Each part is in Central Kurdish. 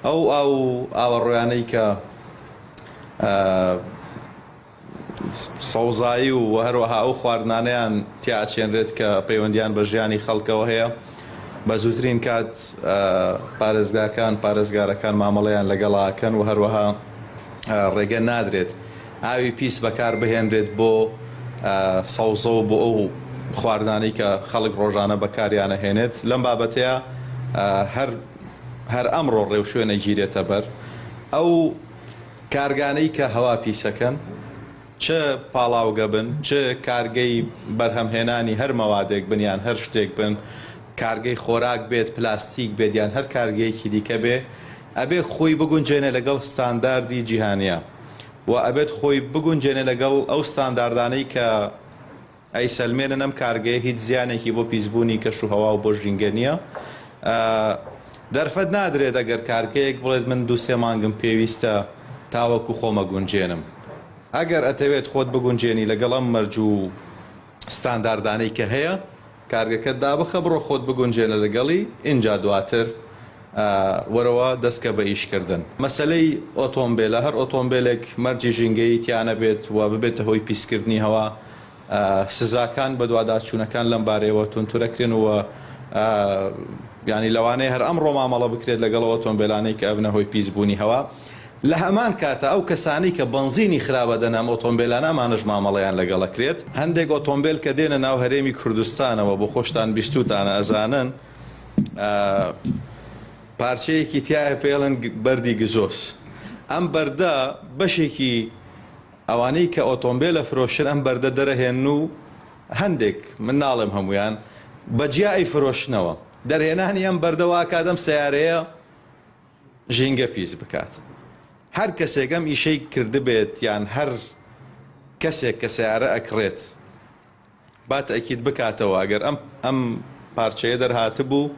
ئەو ئاوەڕۆیانەی کە سەوزایی و هەروەها ئەو خواردنانەیان تیاچێنرێت کە پەیوەندیان بە ژیانی خەڵکەوە هەیە بە زووترین کات پارێزگارەکان مامەڵەیان لەگەڵاکەن و هەروەها ڕێگە نادرێت ئاوی پیس بەکار بهێنرێت بۆ سەوزە و بۆ ئەو خواردنانەی کە خەڵک ڕۆژانە بەکاریانە هێنێت لەم بابەتەیە هەر ئەمڕۆ ڕێوشوێنە گیرێتە بەر ئەو کارگانەی کە هەوا پیسەکەن چ پاڵاوگە بن چ کارگەی بەرهەمهێنانی هەر مەوادێک بنیان هەر شتێک بن کارگەی خۆراک بێت پلاستیک بێت یان هەر کارگەیەکی دیکە بێ ئەبێ خۆی بگونجێنێ لەگەڵ ستانداردی جیهانیە و ئەبێت خۆی بگونجێنێ لەگەڵ ئەو ستانداردانەی کە ئەیسەلمێنن ئەم کارگەیە هیچ زیانێکی بۆ پیسبوونی کەش و هەوا و بۆ ژینگە نییە دەرفەت نادرێت ئەگەر کارگەیەک بڵێت من 2-3 مانگم پێویستە تاوەکو خۆمە گونجێنم ئەگەر ئەتەوێت خۆت بگونجێنی لەگەڵ ئەم مەرج و ستانداردانەی کە هەیە کارگەکەت دابخە بڕۆ خۆت بگونجێنە لەگەڵی اینجا دواتر وەرەوە دەستکە بە ئیشکردن مەسەلەی ئۆتۆمبیلە هەر ئۆتۆمبیلێک مەرجی ژینگەی تیانە بێت و ببێتە هۆی پیسکردنی هەوا سزاکان بە دوواداچوونەکان لەم بارەیەوە تونتورەکرێن و ینی لەوانەیە هەر ئەمڕۆ مامەڵە بکرێت لەگەڵ ئۆتۆمبیلانەی کە ئەبنە هۆی پیسبوونی هەوا لە هەمان کاتە ئەو کەسانی کە بنزینی خراپە دەنام ئۆتۆمبیلانە ئەمانەش مامەڵەیان لەگەڵەکرێت هەندێک ئۆتۆمبیل کە دێنە ناو هەرێمی کوردستانەوە بۆ خۆشتان بیستوتانە ئەزانن پارچەیەکی تایە پێڵن بەردی گزۆس ئەم بەردە بەشێکی ئەوانەی کە ئۆتۆمبیلە فرۆشن ئەم بەردە دەرەهێن و هەندێک من ناڵێم هەمویان بەجیای فرۆشنەوە دەرهێنانی ئەم بەردەوا کادەم سیارەیە ژینگە پیس بکات هەر کەسێکم ئیشەی کرد بێت یان هەر کەسێک کە سیارە ئەکڕێت با تەکید بکاتەوە ئەگەر ئەم پارچەیە دەرهاتە بوو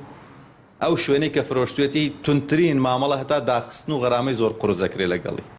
ئەو شوێنەی کە فرۆشتوێتی تونترین مامەڵە هەتا داخستن و غەرامەی زۆر قورس دەکرێت لەگەڵی